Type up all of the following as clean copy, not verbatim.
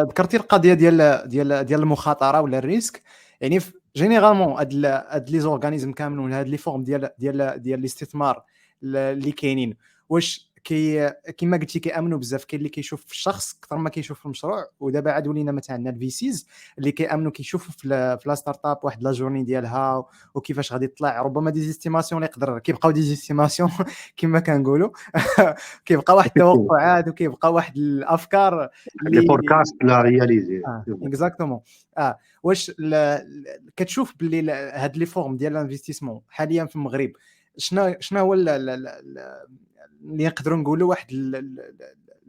ذكرتي القضيه ديال المخاطره ولا الريسك. يعني جينيرالمون هاد لي زورغانيزم كاملين ولا هاد لي فورم ديال الاستثمار اللي كاينين، واش كيما قلتي كيامنوا بزاف. كاين اللي كيشوف في الشخص اكثر ما كيشوف في المشروع، ودابا عاد ولينا مثلا عندنا الفيسيز اللي كيامنوا كيشوفوا في لا ستارت اب واحد لا جورني ديالها وكيفاش غادي تطلع. ربما ديزيستيماسيون اللي يقدر كيبقاو ديزيستيماسيون كما كنقولوا كيبقى واحد التوقعات وكيبقى واحد الافكار لي بودكاست لا رياليزي اكزاكتومون. واش كتشوف باللي هاد لي فورم ديال الانفستيسمون حاليا في المغرب شنو هو اللي نقدروا نقولوا واحد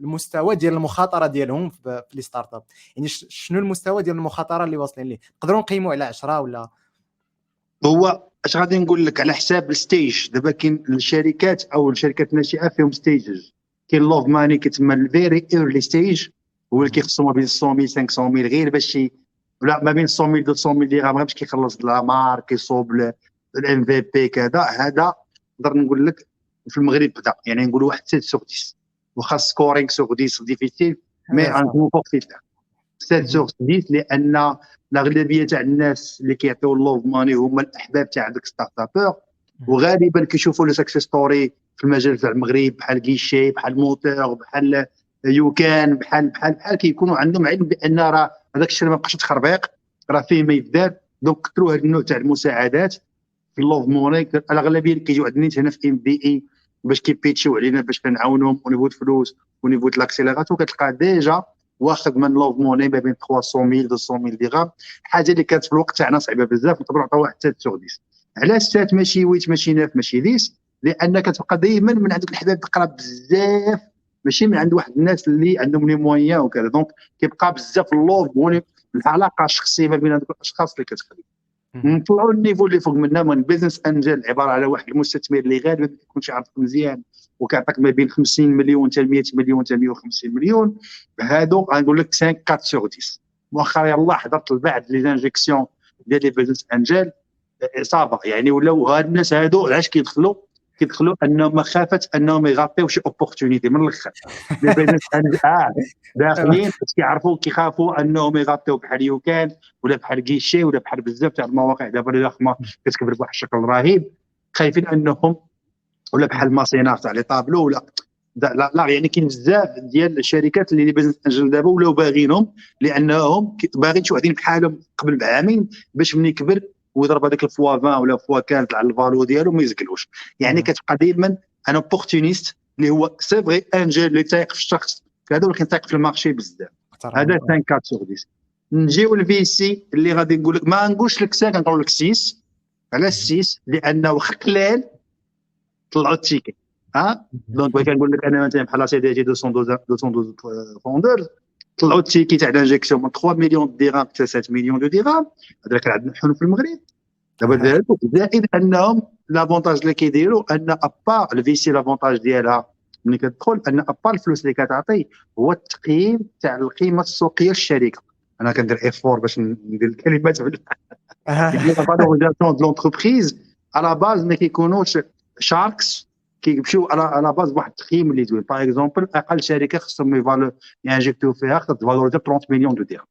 المستوى ديال المخاطره ديالهم في لي ستارت اب؟ يعني شنو المستوى ديال المخاطره اللي واصلين ليه؟ نقدروا نقيموا على 10 ولا؟ هو اش غادي نقول لك على حساب الستيج. دابا كاين الشركات او الشركات الناشئه فيهم ستيجز. كاين لوف ماني كتسمى الفيري ايرلي ستيج، هو اللي كيخصو ما بين 100,000 500,000 غير باش ولا ما بين 100,000 200,000 درهم باش كيخلص لا مارك كيصوب الام في بي كذا. هذا نقدر نقول لك في المغرب بدا، يعني نقولوا واحد 7 سور 10 وخا سكورينغ سور 10 ديفيسيل مي غنكونوا فوق 7 سور 10 لان الاغلبيه تاع الناس اللي كيعطيو اللوف ماني هما الاحباب تاع داك ستارت ابور، وغالبا كيشوفوا لو سكسيس ستوري في المجال تاع المغرب بحال كيشي بحال موتور بحال يوكان بحال كيكونوا عندهم علم بان راه هذاك الشيء ما بقاش تخربيق، راه فيه ما يدار. دونك كثروا هذا النوع تاع المساعدات في اللوف موني. الاغلبيه اللي كيجيو عندنا هنا في ام بي اي باش كيبيتشيو علينا باش كنعاونوهم ونيفو الفلوس ونيفو الاكسيليراتور، كتلقى ديجا واخد من لوف موني ما بين 300,000 200,000 درهم، حاجه اللي كانت في الوقت تاعنا صعيبه بزاف. نقدروا نعطيو واحد 7 سور 10. علاش 7 ماشي 8 ماشي 9 ماشي 10؟ لان كتبقى دائما من عندك الحباب تقرا بزاف، ماشي من عند واحد الناس اللي عندهم لي مويان وكذا. دونك كيبقى بزاف اللوف موني، العلاقه الشخصيه ما بين هذوك الاشخاص اللي كتخلي نطلعوا النيفو اللي فوق منها. من بيزنس انجل عباره على واحد المستثمر اللي غالبا ما يكونش يعرفك مزيان وكيعطيك ما بين 50 مليون حتى 100 مليون حتى 150 مليون. هادو غنقول لك 5 4 سور 10. مؤخرا يلاه حضرت لبعض لي انجيكسيون ديال لي بيزنس انجل صافا، يعني ولاو هاد الناس هادو علاش كيدخلوا انهم مخافه انهم يغطيو شي اوبورتونيتي من الاخر. لي بيزنس انجل داخلين باش كيخافوا انهم يغطيو بحال يوكان ولا بحال كيشي ولا بحال بزاف تاع المواقع دابا اللي ضخمه كتكبر بواحد الشكل رهيب، خايفين انهم ولا بحال ماسينار تاع لي طابلو ولا لا. يعني كاين بزاف ديال الشركات اللي بيزنس انجل دابا ولاو باغينهم لانهم باغيين شي وحدين بحالهم قبل بعامين باش من يكبر ويضرب هذاك الفوا 20 ولا فوا 15 على الفالو ديالو ما يزقلوش. يعني كتبقى دائما انا اوبورتونيست اللي هو سي فري انجل اللي تايق في الشخص هذا ولكن تايق في المارشي بزاف. هذا 5 4 سور 10. نجيو الفي سي اللي غادي نقول لك ما نقولش لك 5 نقول لك 6. علاش 6؟ لانه قلال طلعوا التيكي. دونك بغيت نقول لك انا مثلا بحال سي دي جي 212 فوندور طلعوا التيكي تاع الانجيكسيون من 3 مليون درهم حتى 7 مليون درهم. هذا كان عندنا حلم في المغرب دابا. زائد انهم لافونتاج اللي كيديروا ان ابا الفي سي لافونتاج ديالها ملي كتدخل ان ابا الفلوس اللي كتعطي هو التقييم تاع القيمه السوقيه للشركه. انا كندير افور باش ندير الكلمات يعني لا فالوريزاسيون دو لونتربريز على باز ما كيكونوش شاركس كيمشيو على باز واحد التقييم اللي زوين. باغ اكزومبل اقل شركه خصهم ينجكتيو فيها خصها تفالوريزي 30 مليون درهم.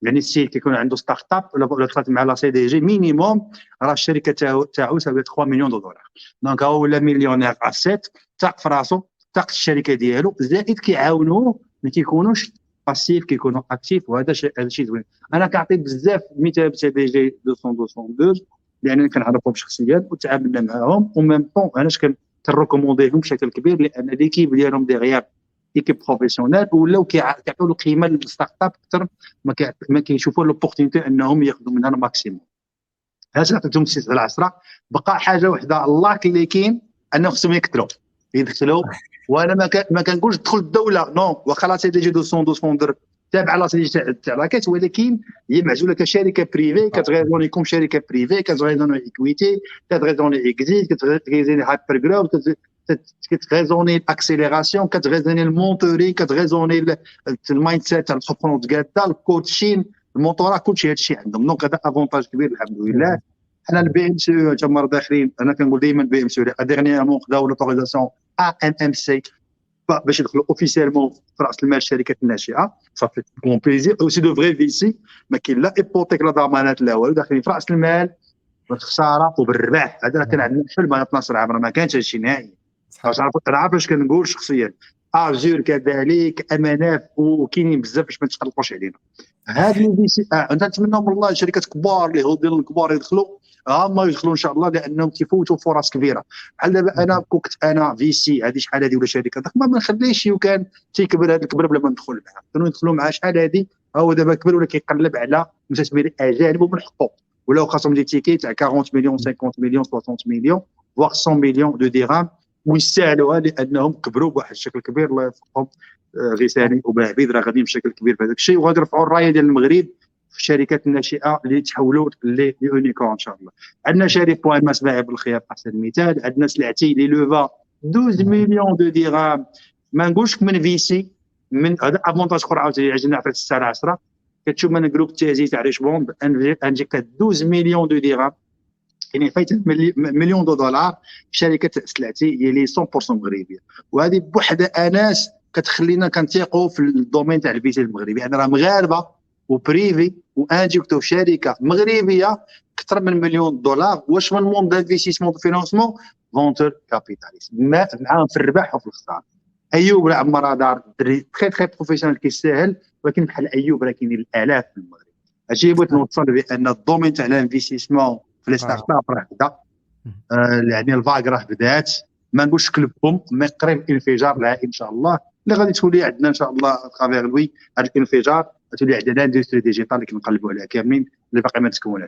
يعني السيد كيكون عنده ستارت اب ولا دخلت مع لا سي دي جي مينيموم راه الشركه تاعو ساوي 3 مليون دولار. دونك هو ولا مليونير اسيت تاق في راسو تاق الشركه ديالو، زائد كيعاونوه ما كيكونوش باسيف كيكونوا اكتيف. وهذا شيء زوين. انا كنعطي بزاف مثال سي دي جي 212 لان كنعرفهم شخصيا وتعاملنا معاهم وميم طون علاش كنريكومونديهم بشكل كبير لان ليكيب ديالهم ديغيير ايكيب بروفيسيونيل ولاو كيعطيو القيمه للستارت اب اكثر ما كيشوفوا لوبورتونيتي انهم ياخذوا منها الماكسيموم. علاش عطيتهم 6 على 10؟ بقى حاجه وحده اللاك اللي كاين انه خصهم يدخلوا. وانا ما كنقولش دخل الدوله نو، واخا لا سي دي جي 212 فوندر تابع لا سي دي جي تاع راكات، ولكن هي معزوله كشركه بريفي كتغيزوني كوم شركه بريفي كتغيزوني ايكويتي كتغيزوني اكزيت كتغيزوني هايبر جروث كتغيزوني الاكسيليراسيون كتغيزوني المونتوري كتغيزوني المايند سيت تاع الخبرون كاع الكوتشين المونطورا كلشي هادشي عندهم. دونك هذا افونتاج كبير الحمد لله. حنا البي ام سي تما داخلين. انا كنقول دائما بي ام سي ديرنييرمون خداو لوتوريزاسيون ام ام سي باش يدخلوا اوفيسيالمون في راس المال الشركات الناشئه صافي كون بليزير او سي دو فري فيسي. ما كاين لا ايبوتيك لا ضمانات لا والو، داخلين في راس المال بالخساره وبالربح. هذا كان عندنا حلم انا 12 عام، ما كانش هادشي نهائي. انا عارف اش كنقول شخصيا، اجور كذلك امانات وكاينين بزاف باش ما تقلقوش علينا. هاد لي فيسي انت نتمنى من الله شركات كبار اللي هو ديال الكبار يدخلوا، هما يدخلوا ان شاء الله، لانهم كيفوتوا فرص كبيره. بحال دابا انا كنت انا فيسي هذه شحال هذه ولا شركه ضخمه، ما نخليش وكان تيكبر هذا الكبر بلا ما ندخل معاه، كانوا يدخلوا معاه شحال هذه. هو دابا كبر ولا كيقلب على مستثمرين اجانب ومن حقه، ولاو خاصهم دي تيكي تاع 40 مليون 50 مليون 60 مليون فواغ 100 مليون دو درهم، ويستاهلوها لانهم كبروا بواحد الشكل كبير. الله يوفقهم غيساني وبعبيد راه غاديين بشكل كبير في هذاك الشيء، وغادي يرفعوا الرايه ديال المغرب في الشركات الناشئه اللي تحولوا ليونيكورن ان شاء الله. عندنا شركه بوان مسبعي بالخيار احسن مثال، عندنا سلعتي لي لوفا 12 مليون دو درهم. ما نقولش من فيسي، من هذا افونتاج اخر عاوتاني عجبنا عفريت الساعه 10 كتشوف من جروب تازي تاع ريش بوند انجيك 12 مليون دو درهم، يعني فايت مليون دولار في شركه سلعتي هي لي 100% مغربيه. وهذه بوحده اناس كتخلينا كنثيقوا في الدومين تاع الفيزا المغربي، يعني راه مغاربه وبريفي وانجيكتو في شركه مغربيه اكثر من مليون دولار. واش من مون دانفيستيسمون فينانسمون فونتور كابيتاليست معاهم في الربح وفي الخساره. ايوب راه عمر دار دري تري تري بروفيسيونيل كيستاهل، ولكن بحال ايوب راه كاينين الالاف في المغرب. هادشي بغيت نوصل بان الدومين تاع الانفيستيسمون في لي ستارت اب راه بدا، يعني الفاغ راه بدات. ما نقولش كلبهم، مي قريب انفجار لها ان شاء الله، اللي غادي تولي عندنا ان شاء الله ترافيغ لوي هذا الانفجار، تولي عندنا اندستري ديجيتال اللي كنقلبوا عليها كاملين اللي باقي ما تكونش.